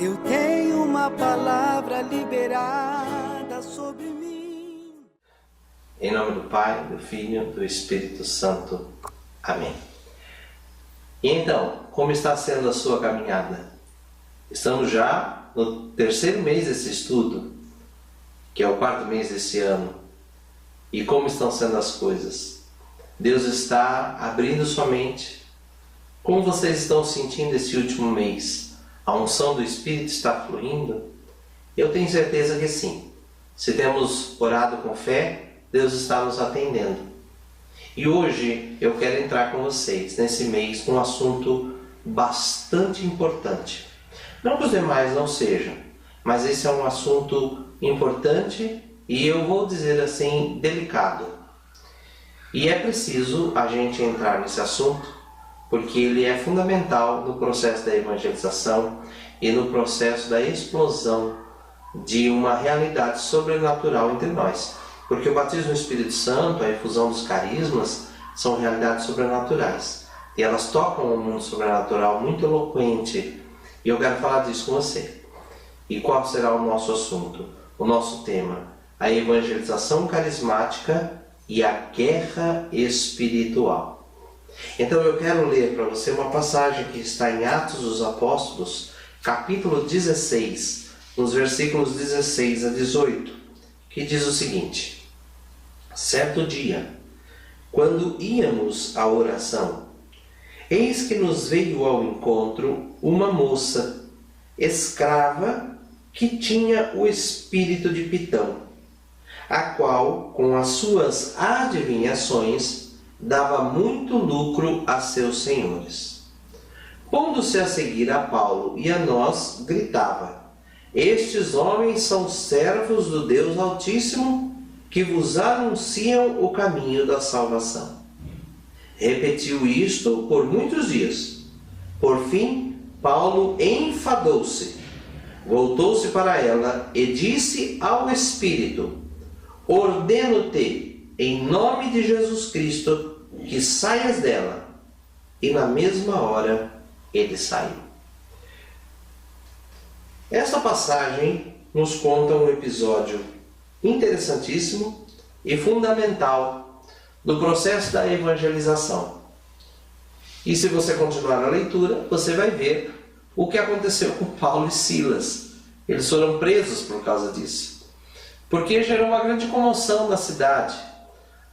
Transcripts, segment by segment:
Eu tenho uma palavra liberada sobre mim. Em nome do Pai, do Filho e do Espírito Santo. Amém. E então, como está sendo a sua caminhada? Estamos já no terceiro mês desse estudo, que é o quarto mês desse ano. E como estão sendo as coisas? Deus está abrindo sua mente. Como vocês estão sentindo esse último mês? A unção do Espírito está fluindo? Eu tenho certeza que sim. Se temos orado com fé, Deus está nos atendendo. E hoje eu quero entrar com vocês nesse mês num assunto bastante importante. Não que os demais não sejam, mas esse é um assunto importante e eu vou dizer assim, delicado. E é preciso a gente entrar nesse assunto porque ele é fundamental no processo da evangelização e no processo da explosão de uma realidade sobrenatural entre nós. Porque o batismo no Espírito Santo, a efusão dos carismas, são realidades sobrenaturais. E elas tocam um mundo sobrenatural muito eloquente. E eu quero falar disso com você. E qual será o nosso assunto? O nosso tema? A evangelização carismática e a guerra espiritual. Então eu quero ler para você uma passagem que está em Atos dos Apóstolos, capítulo 16, nos versículos 16 a 18, que diz o seguinte: certo dia, quando íamos à oração, eis que nos veio ao encontro uma moça, escrava, que tinha o espírito de Pitão, a qual, com as suas adivinhações, dava muito lucro a seus senhores. Pondo-se a seguir a Paulo e a nós, gritava: estes homens são servos do Deus Altíssimo, que vos anunciam o caminho da salvação. Repetiu isto por muitos dias. Por fim, Paulo enfadou-se, voltou-se para ela e disse ao Espírito: ordeno-te, em nome de Jesus Cristo, que saias dela. E na mesma hora ele saiu. Esta passagem nos conta um episódio interessantíssimo e fundamental do processo da evangelização. E se você continuar a leitura, você vai ver o que aconteceu com Paulo e Silas. Eles foram presos por causa disso, porque gerou uma grande comoção na cidade.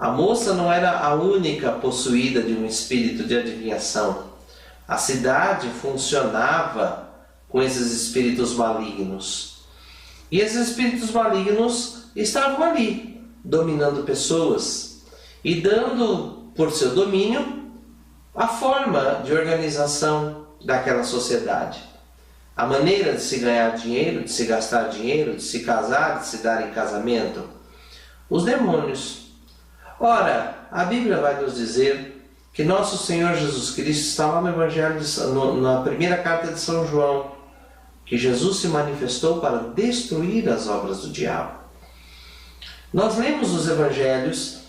A moça não era a única possuída de um espírito de adivinhação. A cidade funcionava com esses espíritos malignos. E esses espíritos malignos estavam ali, dominando pessoas e dando, por seu domínio, a forma de organização daquela sociedade. A maneira de se ganhar dinheiro, de se gastar dinheiro, de se casar, de se dar em casamento. Os demônios. Ora, a Bíblia vai nos dizer que nosso Senhor Jesus Cristo está lá no Evangelho, na primeira carta de São João, que Jesus se manifestou para destruir as obras do diabo. Nós lemos nos Evangelhos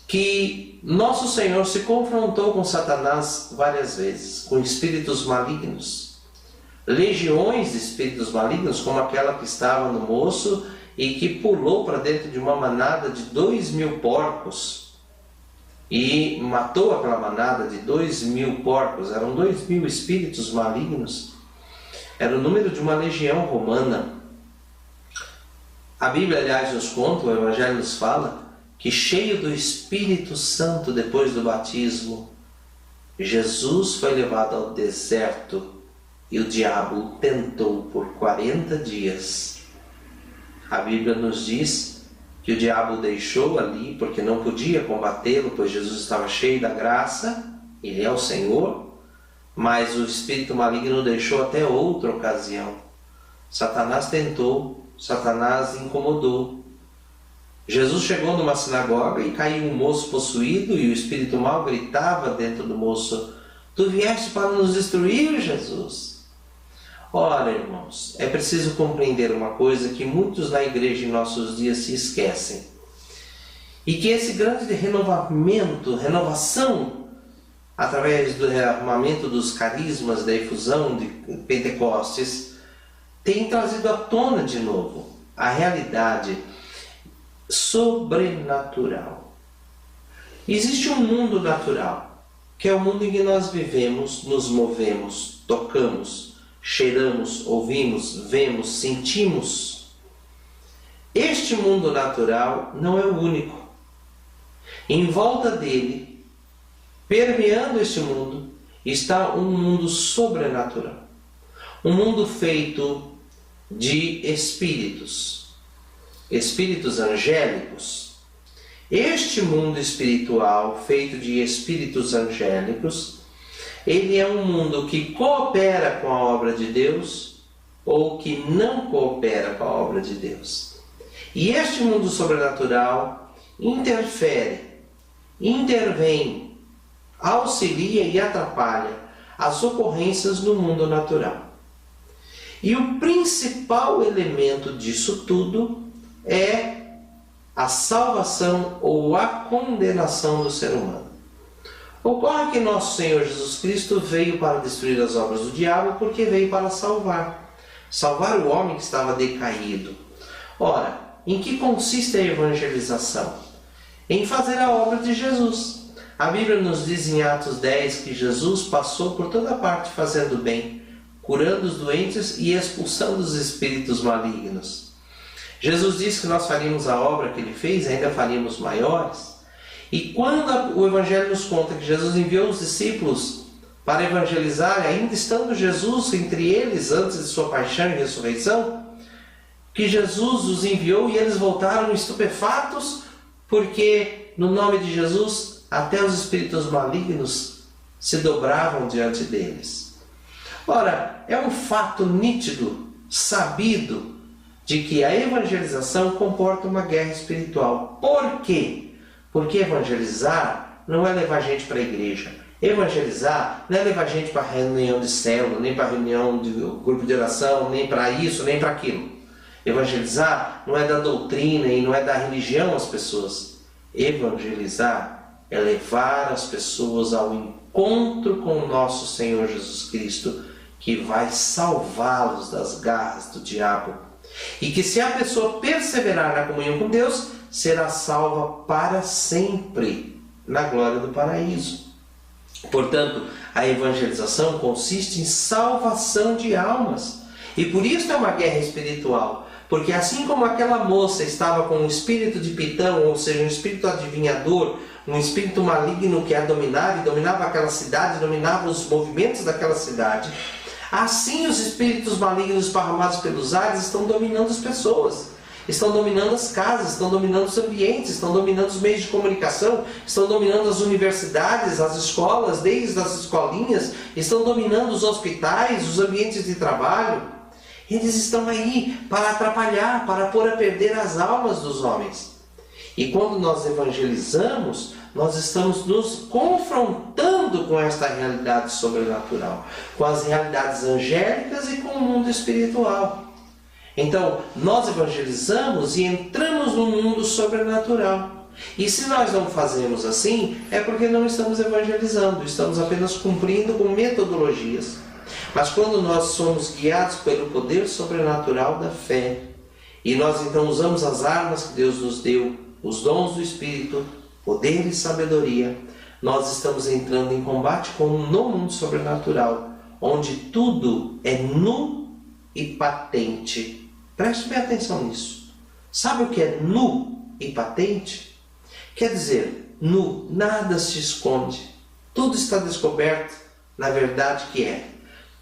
que nosso Senhor se confrontou com Satanás várias vezes, com espíritos malignos. Legiões de espíritos malignos, como aquela que estava no moço e que pulou para dentro de uma manada de 2.000 porcos e matou aquela manada de 2.000 porcos. Eram 2.000 espíritos malignos. Era o número de uma legião romana. A Bíblia, aliás, nos conta, o Evangelho nos fala, que cheio do Espírito Santo depois do batismo, Jesus foi levado ao deserto e o diabo o tentou por 40 dias. A Bíblia nos diz que o diabo o deixou ali porque não podia combatê-lo, pois Jesus estava cheio da graça, ele é o Senhor, mas o espírito maligno o deixou até outra ocasião. Satanás tentou, Satanás incomodou. Jesus chegou numa sinagoga e caiu um moço possuído e o espírito mau gritava dentro do moço: tu vieste para nos destruir, Jesus? Ora, irmãos, é preciso compreender uma coisa que muitos na igreja em nossos dias se esquecem. E que esse grande renovação, através do rearmamento dos carismas da efusão de Pentecostes, tem trazido à tona de novo a realidade sobrenatural. Existe um mundo natural, que é o mundo em que nós vivemos, nos movemos, tocamos, cheiramos, ouvimos, vemos, sentimos. Este mundo natural não é o único. Em volta dele, permeando este mundo, está um mundo sobrenatural. Um mundo feito de espíritos, espíritos angélicos. Este mundo espiritual, feito de espíritos angélicos, ele é um mundo que coopera com a obra de Deus ou que não coopera com a obra de Deus. E este mundo sobrenatural interfere, intervém, auxilia e atrapalha as ocorrências no mundo natural. E o principal elemento disso tudo é a salvação ou a condenação do ser humano. Ocorre que nosso Senhor Jesus Cristo veio para destruir as obras do diabo porque veio para salvar o homem que estava decaído. Ora, em que consiste a evangelização? Em fazer a obra de Jesus. A Bíblia nos diz em Atos 10 que Jesus passou por toda parte fazendo bem, curando os doentes e expulsando os espíritos malignos. Jesus disse que nós faríamos a obra que ele fez, ainda faríamos maiores. E quando o Evangelho nos conta que Jesus enviou os discípulos para evangelizar, ainda estando Jesus entre eles antes de sua paixão e ressurreição, que Jesus os enviou e eles voltaram estupefatos, porque no nome de Jesus até os espíritos malignos se dobravam diante deles. Ora, é um fato nítido, sabido, de que a evangelização comporta uma guerra espiritual. Por quê? Porque evangelizar não é levar gente para a igreja. Evangelizar não é levar gente para reunião de célula, nem para reunião de grupo de oração, nem para isso, nem para aquilo. Evangelizar não é da doutrina e não é da religião às pessoas. Evangelizar é levar as pessoas ao encontro com o nosso Senhor Jesus Cristo, que vai salvá-los das garras do diabo. E que se a pessoa perseverar na comunhão com Deus, será salva para sempre na glória do paraíso. Portanto, a evangelização consiste em salvação de almas. E por isso é uma guerra espiritual. Porque assim como aquela moça estava com um espírito de Pitão, ou seja, um espírito adivinhador, um espírito maligno que a dominava, e dominava aquela cidade, dominava os movimentos daquela cidade, assim os espíritos malignos esparramados pelos ares estão dominando as pessoas, estão dominando as casas, estão dominando os ambientes, estão dominando os meios de comunicação, estão dominando as universidades, as escolas, desde as escolinhas, estão dominando os hospitais, os ambientes de trabalho. Eles estão aí para atrapalhar, para pôr a perder as almas dos homens. E quando nós evangelizamos, nós estamos nos confrontando com esta realidade sobrenatural, com as realidades angélicas e com o mundo espiritual. Então, nós evangelizamos e entramos no mundo sobrenatural. E se nós não fazemos assim, é porque não estamos evangelizando, estamos apenas cumprindo com metodologias. Mas quando nós somos guiados pelo poder sobrenatural da fé, e nós então usamos as armas que Deus nos deu, os dons do Espírito, poder e sabedoria, nós estamos entrando em combate no mundo sobrenatural, onde tudo é nu e patente. Preste bem atenção nisso. Sabe o que é nu e patente? Quer dizer, nu, nada se esconde, tudo está descoberto, na verdade que é.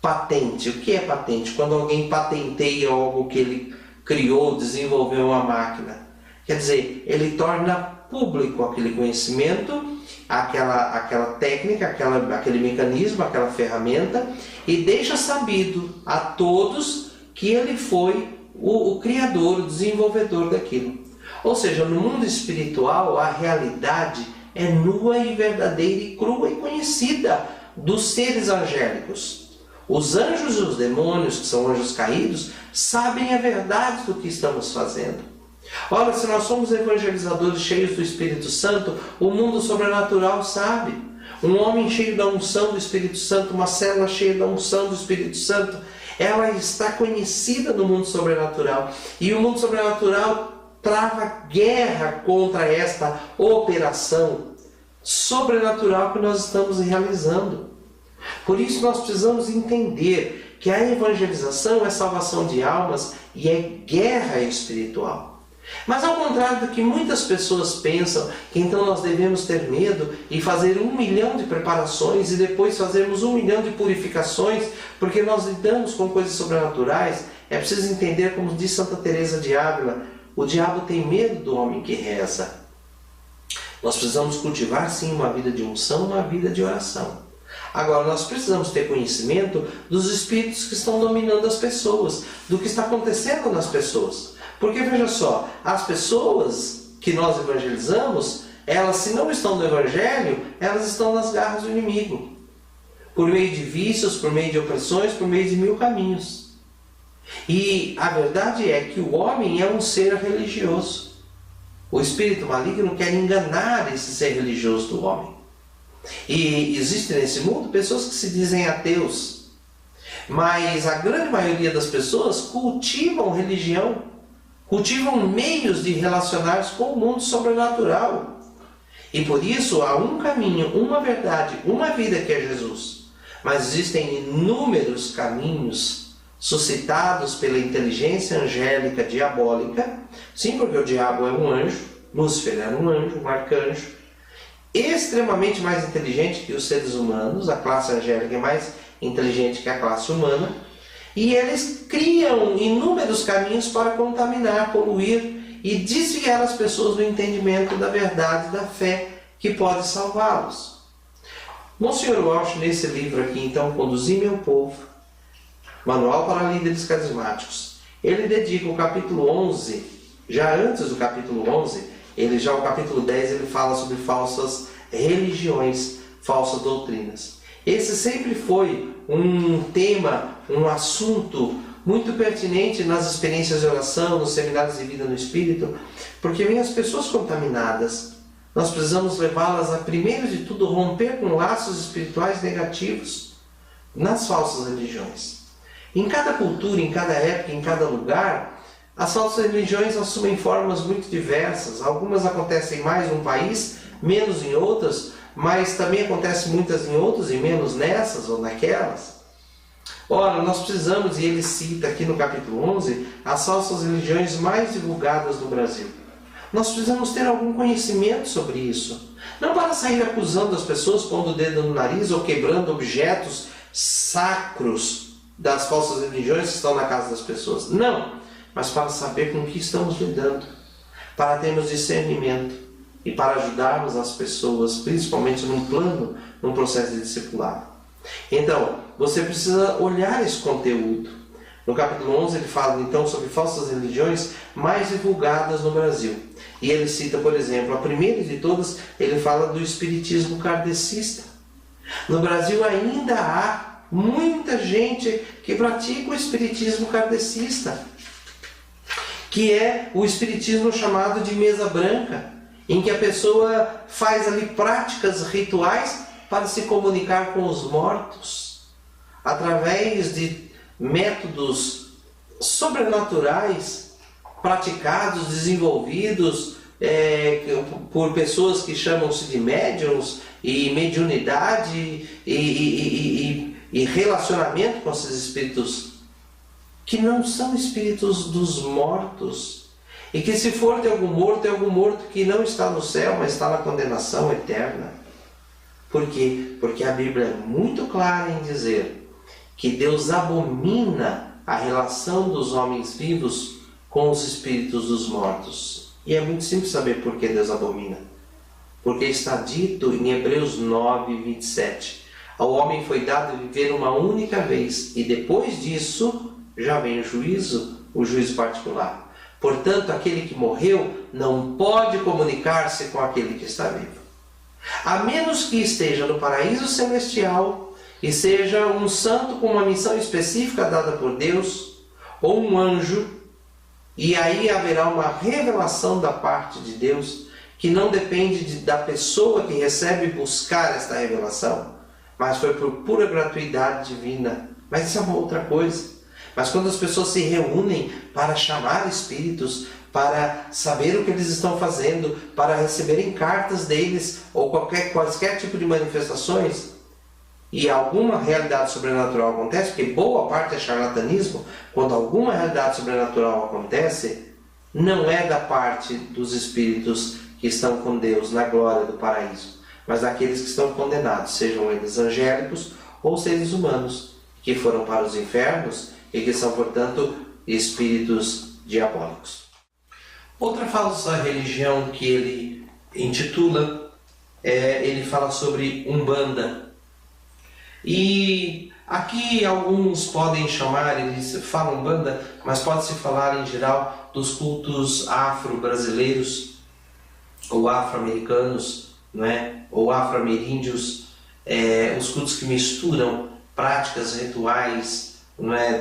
Patente. O que é patente? Quando alguém patenteia algo que ele criou, desenvolveu uma máquina. Quer dizer, ele torna público aquele conhecimento, aquela técnica, aquele mecanismo, aquela ferramenta, e deixa sabido a todos que ele foi o criador, o desenvolvedor daquilo. Ou seja, no mundo espiritual, a realidade é nua e verdadeira e crua e conhecida dos seres angélicos. Os anjos e os demônios, que são anjos caídos, sabem a verdade do que estamos fazendo. Ora, se nós somos evangelizadores cheios do Espírito Santo, o mundo sobrenatural sabe. Um homem cheio da unção do Espírito Santo, uma célula cheia da unção do Espírito Santo, ela está conhecida no mundo sobrenatural. E o mundo sobrenatural trava guerra contra esta operação sobrenatural que nós estamos realizando. Por isso nós precisamos entender que a evangelização é salvação de almas e é guerra espiritual. Mas ao contrário do que muitas pessoas pensam, que então nós devemos ter medo e fazer 1 milhão de preparações e depois fazermos 1 milhão de purificações, porque nós lidamos com coisas sobrenaturais, é preciso entender, como diz Santa Teresa de Ávila, o diabo tem medo do homem que reza. Nós precisamos cultivar sim uma vida de unção, uma vida de oração. Agora, nós precisamos ter conhecimento dos espíritos que estão dominando as pessoas, do que está acontecendo nas pessoas. Porque, veja só, as pessoas que nós evangelizamos, elas, se não estão no Evangelho, elas estão nas garras do inimigo. Por meio de vícios, por meio de opressões, por meio de 1000 caminhos. E a verdade é que o homem é um ser religioso. O espírito maligno quer enganar esse ser religioso do homem. E existem nesse mundo pessoas que se dizem ateus. Mas a grande maioria das pessoas cultivam religião, cultivam meios de relacionar-se com o mundo sobrenatural. E por isso há um caminho, uma verdade, uma vida que é Jesus. Mas existem inúmeros caminhos suscitados pela inteligência angélica diabólica. Sim, porque o diabo é um anjo, Lúcifer era um anjo, um arcanjo, extremamente mais inteligente que os seres humanos. A classe angélica é mais inteligente que a classe humana. E eles criam inúmeros caminhos para contaminar, poluir e desviar as pessoas do entendimento da verdade, da fé que pode salvá-los. Monsenhor Walsh, nesse livro aqui, então, Conduzir Meu Povo, Manual para Líderes Carismáticos, ele dedica o capítulo 11, já antes do capítulo 11, o capítulo 10, ele fala sobre falsas religiões, falsas doutrinas. Esse sempre foi um tema, um assunto muito pertinente nas experiências de oração, nos seminários de vida no Espírito, porque vem as pessoas contaminadas. Nós precisamos levá-las a, primeiro de tudo, romper com laços espirituais negativos nas falsas religiões. Em cada cultura, em cada época, em cada lugar, as falsas religiões assumem formas muito diversas. Algumas acontecem mais num país, menos em outras, mas também acontecem muitas em outras e menos nessas ou naquelas. Ora, nós precisamos, e ele cita aqui no capítulo 11, as falsas religiões mais divulgadas no Brasil. Nós precisamos ter algum conhecimento sobre isso. Não para sair acusando as pessoas, pondo o dedo no nariz ou quebrando objetos sacros das falsas religiões que estão na casa das pessoas. Não, mas para saber com o que estamos lidando, para termos discernimento e para ajudarmos as pessoas, principalmente num processo de discipulado. Então, você precisa olhar esse conteúdo. No capítulo 11 ele fala então sobre falsas religiões mais divulgadas no Brasil. E ele cita, por exemplo, a primeira de todas, ele fala do espiritismo kardecista. No Brasil ainda há muita gente que pratica o espiritismo kardecista, que é o espiritismo chamado de mesa branca, em que a pessoa faz ali práticas rituais para se comunicar com os mortos, através de métodos sobrenaturais, praticados, desenvolvidos por pessoas que chamam-se de médiums, e mediunidade e relacionamento com esses espíritos, que não são espíritos dos mortos, e que se for de algum morto, é algum morto que não está no céu, mas está na condenação eterna. Por quê? Porque a Bíblia é muito clara em dizer que Deus abomina a relação dos homens vivos com os espíritos dos mortos. E é muito simples saber por que Deus abomina. Porque está dito em Hebreus 9, 27. Ao homem foi dado viver uma única vez, e depois disso já vem o juízo particular. Portanto, aquele que morreu não pode comunicar-se com aquele que está vivo, a menos que esteja no paraíso celestial e seja um santo com uma missão específica dada por Deus, ou um anjo, e aí haverá uma revelação da parte de Deus que não depende da pessoa que recebe buscar esta revelação, mas foi por pura gratuidade divina. Mas isso é uma outra coisa. Mas quando as pessoas se reúnem para chamar espíritos, para saber o que eles estão fazendo, para receberem cartas deles, ou qualquer tipo de manifestações, e alguma realidade sobrenatural acontece, porque boa parte é charlatanismo, quando alguma realidade sobrenatural acontece, não é da parte dos espíritos que estão com Deus na glória do paraíso, mas daqueles que estão condenados, sejam eles angélicos ou seres humanos, que foram para os infernos e que são, portanto, espíritos diabólicos. Outra falsa religião que ele intitula, ele fala sobre Umbanda. E aqui alguns podem chamar, eles falam Umbanda, mas pode-se falar em geral dos cultos afro-brasileiros ou afro-americanos, não é? Ou afro-ameríndios, os cultos que misturam práticas rituais, não é?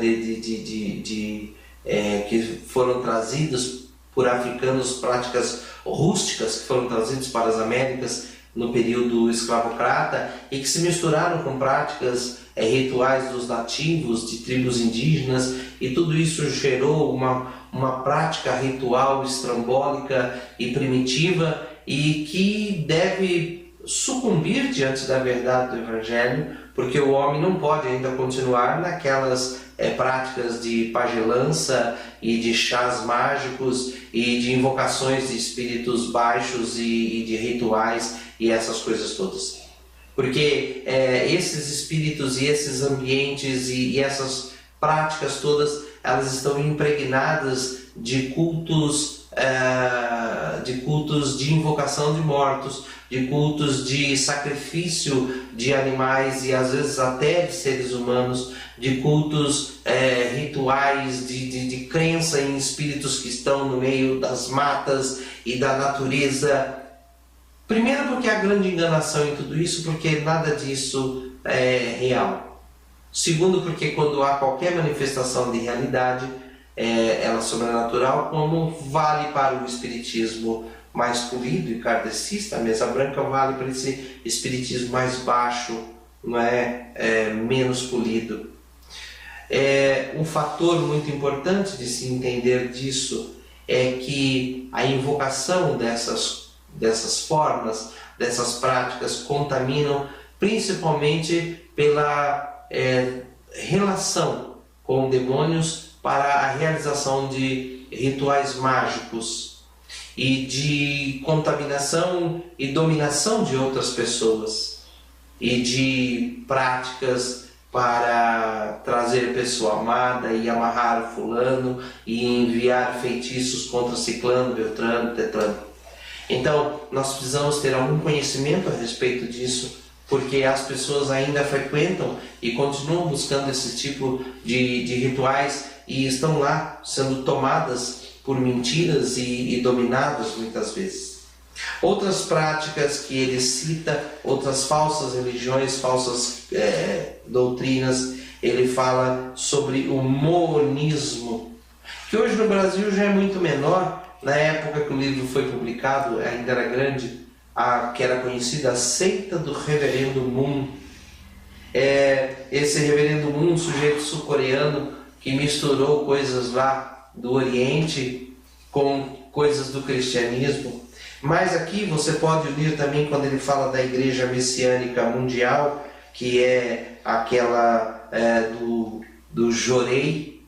Que foram trazidos por africanos, práticas rústicas que foram trazidas para as Américas no período escravocrata e que se misturaram com práticas rituais dos nativos, de tribos indígenas, e tudo isso gerou uma prática ritual estrambólica e primitiva e que deve sucumbir diante da verdade do Evangelho, porque o homem não pode ainda continuar naquelas práticas de pagelança e de chás mágicos e de invocações de espíritos baixos e de rituais e essas coisas todas. Porque esses espíritos e esses ambientes e essas práticas todas, elas estão impregnadas de cultos de invocação de mortos, de cultos de sacrifício de animais e às vezes até de seres humanos, de cultos rituais, de crença em espíritos que estão no meio das matas e da natureza. Primeiro porque há grande enganação em tudo isso, porque nada disso é real. Segundo porque quando há qualquer manifestação de realidade, ela sobrenatural, como vale para o espiritismo mais polido e kardecista, a mesa branca vale para esse espiritismo mais baixo, não menos polido. Um fator muito importante de se entender disso é que a invocação dessas formas, dessas práticas, contaminam principalmente pela relação com demônios para a realização de rituais mágicos e de contaminação e dominação de outras pessoas e de práticas para trazer pessoa amada e amarrar fulano e enviar feitiços contra ciclano, beltrano, tetrano. Então, nós precisamos ter algum conhecimento a respeito disso, porque as pessoas ainda frequentam e continuam buscando esse tipo de rituais e estão lá sendo tomadas por mentiras e dominadas muitas vezes. Outras práticas que ele cita, outras falsas religiões, falsas doutrinas, ele fala sobre o monismo, que hoje no Brasil já é muito menor. Na época que o livro foi publicado, ainda era grande, que era conhecida a seita do Reverendo Moon. Esse Reverendo Moon, um sujeito sul-coreano que misturou coisas lá do Oriente com coisas do cristianismo. Mas aqui você pode unir também quando ele fala da Igreja Messiânica Mundial, que é aquela do Jorei,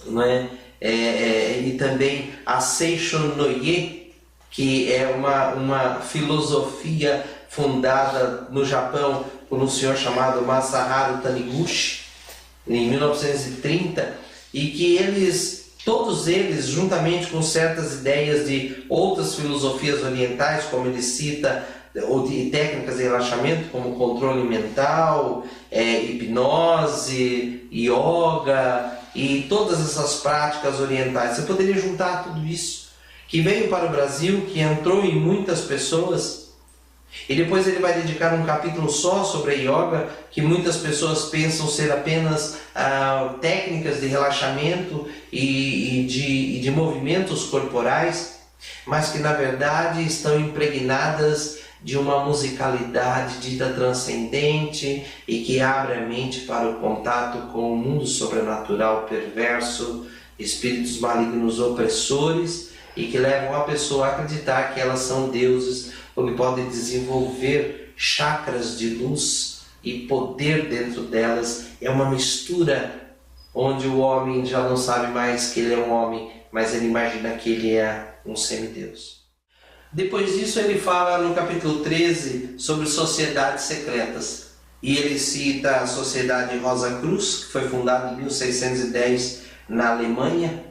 não é? E também a Seishon Noye, que é uma filosofia fundada no Japão por um senhor chamado Masaharu Taniguchi, em 1930, e que todos eles, juntamente com certas ideias de outras filosofias orientais, como ele cita, ou de técnicas de relaxamento, como controle mental, hipnose, yoga e todas essas práticas orientais. Você poderia juntar tudo isso, que veio para o Brasil, que entrou em muitas pessoas, e depois ele vai dedicar um capítulo só sobre a yoga, que muitas pessoas pensam ser apenas técnicas de relaxamento e de movimentos corporais, mas que na verdade estão impregnadas de uma musicalidade dita transcendente e que abre a mente para o contato com o mundo sobrenatural perverso, espíritos malignos opressores, e que levam a pessoa a acreditar que elas são deuses, porque podem desenvolver chakras de luz e poder dentro delas. É uma mistura onde o homem já não sabe mais que ele é um homem, mas ele imagina que ele é um semideus. Depois disso ele fala no capítulo 13 sobre sociedades secretas. E ele cita a Sociedade Rosa Cruz, que foi fundada em 1610 na Alemanha,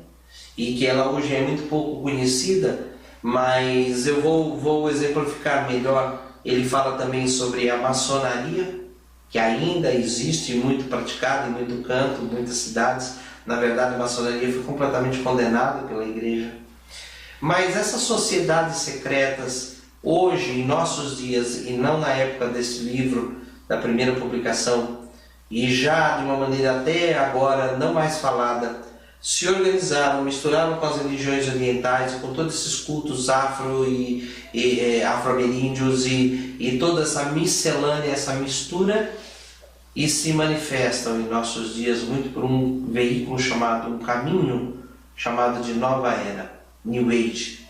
e que ela hoje é muito pouco conhecida, mas eu vou exemplificar melhor. Ele fala também sobre a maçonaria, que ainda existe, muito praticada em muito canto, em muitas cidades. Na verdade, a maçonaria foi completamente condenada pela igreja. Mas essas sociedades secretas, hoje, em nossos dias, e não na época desse livro, da primeira publicação, e já de uma maneira até agora não mais falada, se organizaram, misturaram com as religiões orientais, com todos esses cultos afro-ameríndios e toda essa miscelânea, essa mistura, e se manifestam em nossos dias muito por um veículo chamado, um caminho chamado de Nova Era, New Age,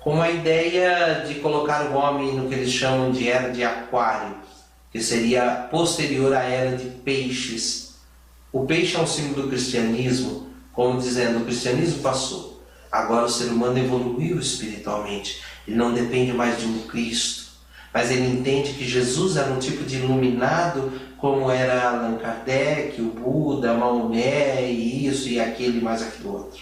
com a ideia de colocar o homem no que eles chamam de Era de Aquário, que seria posterior à Era de Peixes. O peixe é um símbolo do cristianismo, como dizendo, o cristianismo passou, agora o ser humano evoluiu espiritualmente, ele não depende mais de um Cristo, mas ele entende que Jesus era um tipo de iluminado, como era Allan Kardec, o Buda, Maomé, e isso e aquele, mais aquilo outro.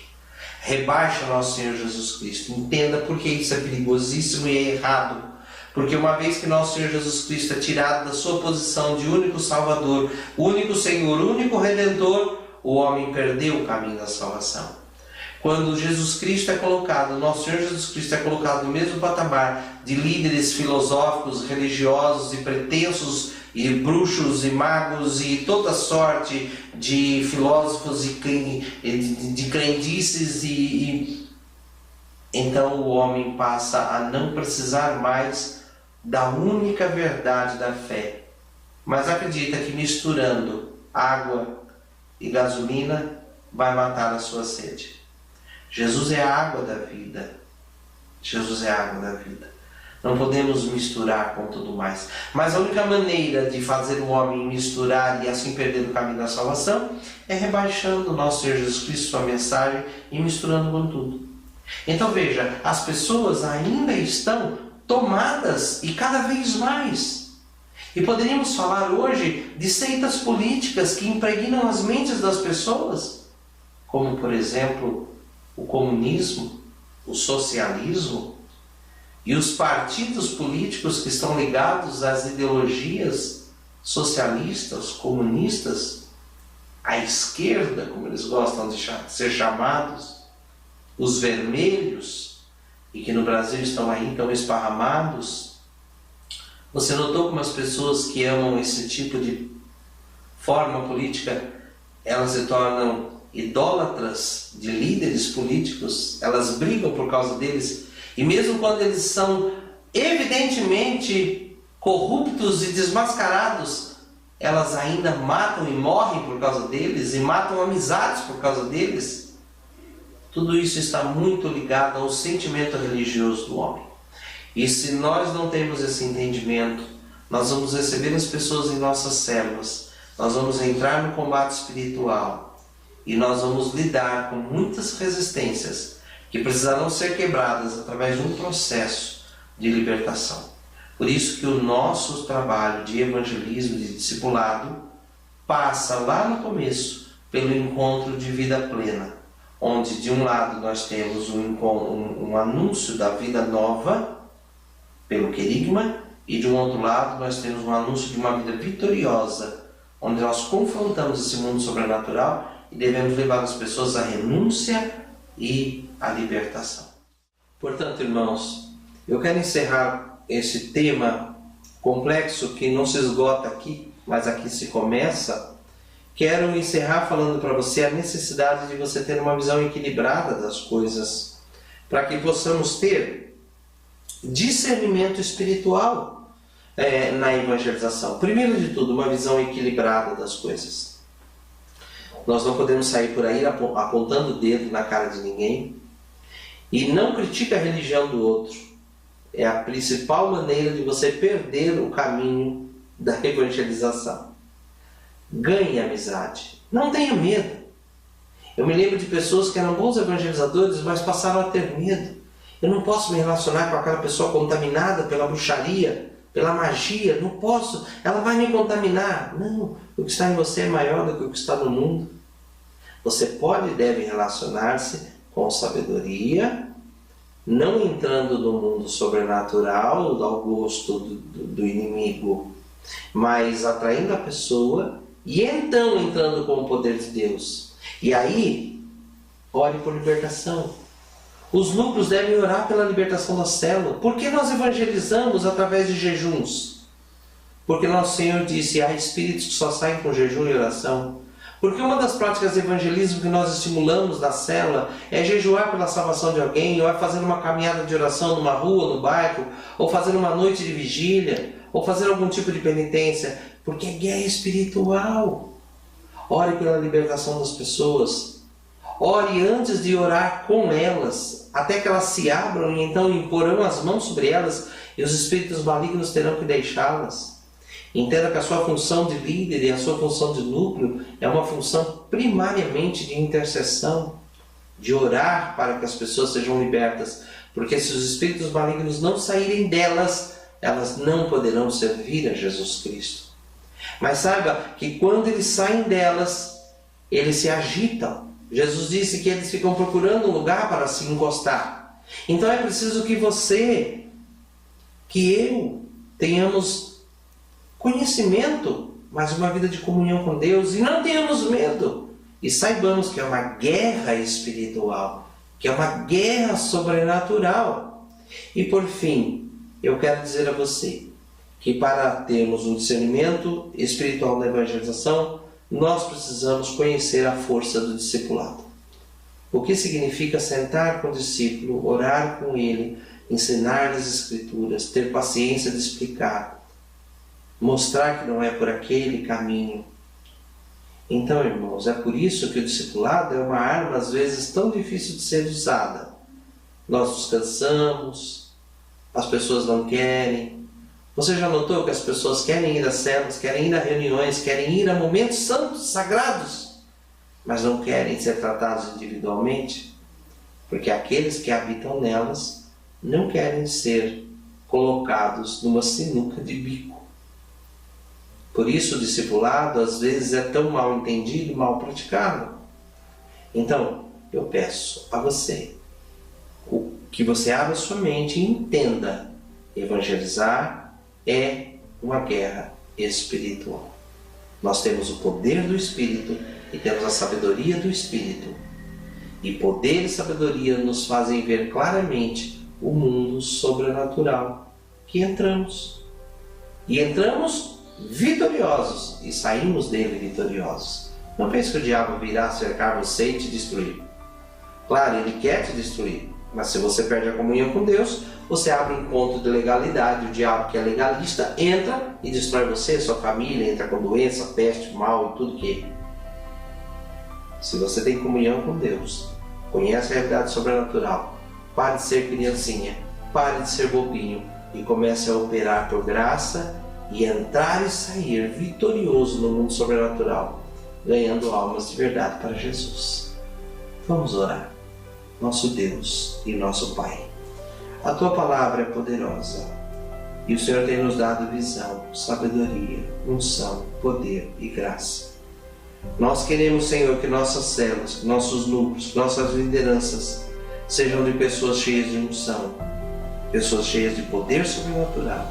Rebaixa nosso Senhor Jesus Cristo, entenda porque isso é perigosíssimo e é errado, porque uma vez que nosso Senhor Jesus Cristo é tirado da sua posição de único Salvador, único Senhor, único Redentor, o homem perdeu o caminho da salvação. Quando Jesus Cristo é colocado, nosso Senhor Jesus Cristo é colocado no mesmo patamar de líderes filosóficos, religiosos e pretensos, e bruxos e magos e toda sorte de filósofos e de crendices, então o homem passa a não precisar mais da única verdade da fé, mas acredita que misturando água e gasolina vai matar a sua sede. Jesus é a água da vida. Jesus é a água da vida. Não podemos misturar com tudo mais. Mas a única maneira de fazer o homem misturar e assim perder o caminho da salvação é rebaixando o nosso Senhor Jesus Cristo, sua mensagem, e misturando com tudo. Então veja, as pessoas ainda estão tomadas, e cada vez mais. E poderíamos falar hoje de seitas políticas que impregnam as mentes das pessoas, como por exemplo o comunismo, o socialismo e os partidos políticos que estão ligados às ideologias socialistas, comunistas, à esquerda, como eles gostam de ser chamados, os vermelhos, e que no Brasil estão aí tão esparramados. Você notou como as pessoas que amam esse tipo de forma política, elas se tornam idólatras de líderes políticos, elas brigam por causa deles, e mesmo quando eles são evidentemente corruptos e desmascarados, elas ainda matam e morrem por causa deles, e matam amizades por causa deles. Tudo isso está muito ligado ao sentimento religioso do homem. E se nós não temos esse entendimento, nós vamos receber as pessoas em nossas células, nós vamos entrar no combate espiritual e nós vamos lidar com muitas resistências que precisarão ser quebradas através de um processo de libertação. Por isso que o nosso trabalho de evangelismo, de discipulado, passa lá no começo pelo encontro de vida plena, onde de um lado nós temos um anúncio da vida nova, pelo querigma, e de um outro lado nós temos um anúncio de uma vida vitoriosa, onde nós confrontamos esse mundo sobrenatural e devemos levar as pessoas à renúncia e à libertação. Portanto, irmãos, eu quero encerrar esse tema complexo que não se esgota aqui, mas aqui se começa. Quero encerrar falando para você a necessidade de você ter uma visão equilibrada das coisas. para que possamos ter discernimento espiritual na evangelização. Primeiro de tudo, uma visão equilibrada das coisas. Nós não podemos sair por aí apontando o dedo na cara de ninguém, e não critica a religião do outro. É a principal maneira de você perder o caminho da evangelização. Ganhe amizade. Não tenha medo. Eu me lembro de pessoas que eram bons evangelizadores, mas passaram a ter medo. Eu não posso me relacionar com aquela pessoa contaminada pela bruxaria, pela magia. Não posso. Ela vai me contaminar. Não. O que está em você é maior do que o que está no mundo. Você pode e deve relacionar-se com sabedoria, não entrando no mundo sobrenatural, ao gosto do inimigo, mas atraindo a pessoa e então entrando com o poder de Deus. E aí, ore por libertação. Os núcleos devem orar pela libertação da célula. Por que nós evangelizamos através de jejuns? Porque nosso Senhor disse: há espíritos que só saem com jejum e oração. Porque uma das práticas de evangelismo que nós estimulamos na célula é jejuar pela salvação de alguém, ou é fazer uma caminhada de oração numa rua, no bairro, ou fazer uma noite de vigília, ou fazer algum tipo de penitência, porque é guerra espiritual. Ore pela libertação das pessoas. Ore antes de orar com elas, até que elas se abram e então imporão as mãos sobre elas e os espíritos malignos terão que deixá-las. Entenda que a sua função de líder e a sua função de núcleo é uma função primariamente de intercessão, de orar para que as pessoas sejam libertas, porque se os espíritos malignos não saírem delas, elas não poderão servir a Jesus Cristo. Mas saiba que quando eles saem delas, eles se agitam. Jesus disse que eles ficam procurando um lugar para se encostar. Então é preciso que você, que eu, tenhamos conhecimento, mas uma vida de comunhão com Deus, e não tenhamos medo, e saibamos que é uma guerra espiritual, que é uma guerra sobrenatural. E por fim, eu quero dizer a você que para termos um discernimento espiritual na evangelização, nós precisamos conhecer a força do discipulado. O que significa sentar com o discípulo, orar com ele, ensinar-lhe as Escrituras, ter paciência de explicar, mostrar que não é por aquele caminho. Então, irmãos, é por isso que o discipulado é uma arma às vezes tão difícil de ser usada. Nós nos cansamos, as pessoas não querem. Você já notou que as pessoas querem ir às células, querem ir a reuniões, querem ir a momentos santos, sagrados, mas não querem ser tratados individualmente? Porque aqueles que habitam nelas não querem ser colocados numa sinuca de bico. Por isso o discipulado às vezes é tão mal entendido e mal praticado. Então, eu peço a você que você abra sua mente e entenda: evangelizar é uma guerra espiritual. Nós temos o poder do Espírito e temos a sabedoria do Espírito. E poder e sabedoria nos fazem ver claramente o mundo sobrenatural que entramos. E entramos vitoriosos e saímos dele vitoriosos. Não pense que o diabo virá cercar você e te destruir. Claro, ele quer te destruir, mas se você perde a comunhão com Deus, você abre um ponto de legalidade. O diabo, que é legalista, entra e destrói você, sua família, entra com doença, peste, mal e tudo que é. Se você tem comunhão com Deus, conhece a realidade sobrenatural, pare de ser criancinha, pare de ser bobinho e comece a operar por graça e entrar e sair vitorioso no mundo sobrenatural, ganhando almas de verdade para Jesus. Vamos orar. Nosso Deus e nosso Pai, a Tua palavra é poderosa e o Senhor tem nos dado visão, sabedoria, unção, poder e graça. Nós queremos, Senhor, que nossas células, nossos núcleos, nossas lideranças sejam de pessoas cheias de unção, pessoas cheias de poder sobrenatural,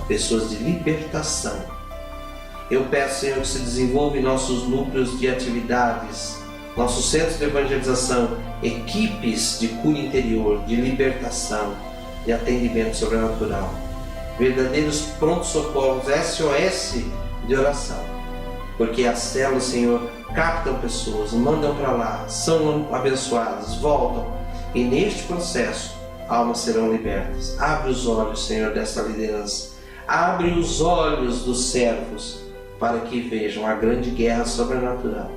pessoas de libertação. Eu peço, Senhor, que se desenvolva em nossos núcleos de atividades, nossos centros de evangelização, equipes de cura interior, de libertação, de atendimento sobrenatural, verdadeiros prontos-socorros, SOS de oração, porque as células, Senhor, captam pessoas, mandam para lá, são abençoadas, voltam E neste processo, almas serão libertas. Abre os olhos, Senhor, desta liderança. Abre os olhos dos servos para que vejam a grande guerra sobrenatural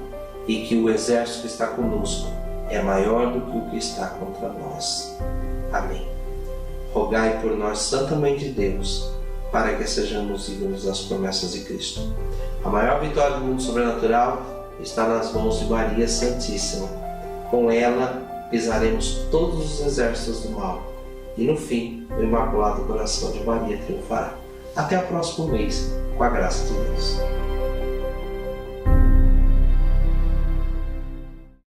e que o exército que está conosco é maior do que o que está contra nós. Amém. Rogai por nós, Santa Mãe de Deus, para que sejamos dignos das promessas de Cristo. A maior vitória do mundo sobrenatural está nas mãos de Maria Santíssima. Com ela pisaremos todos os exércitos do mal e no fim o Imaculado Coração de Maria triunfará. Até o próximo mês, com a graça de Deus.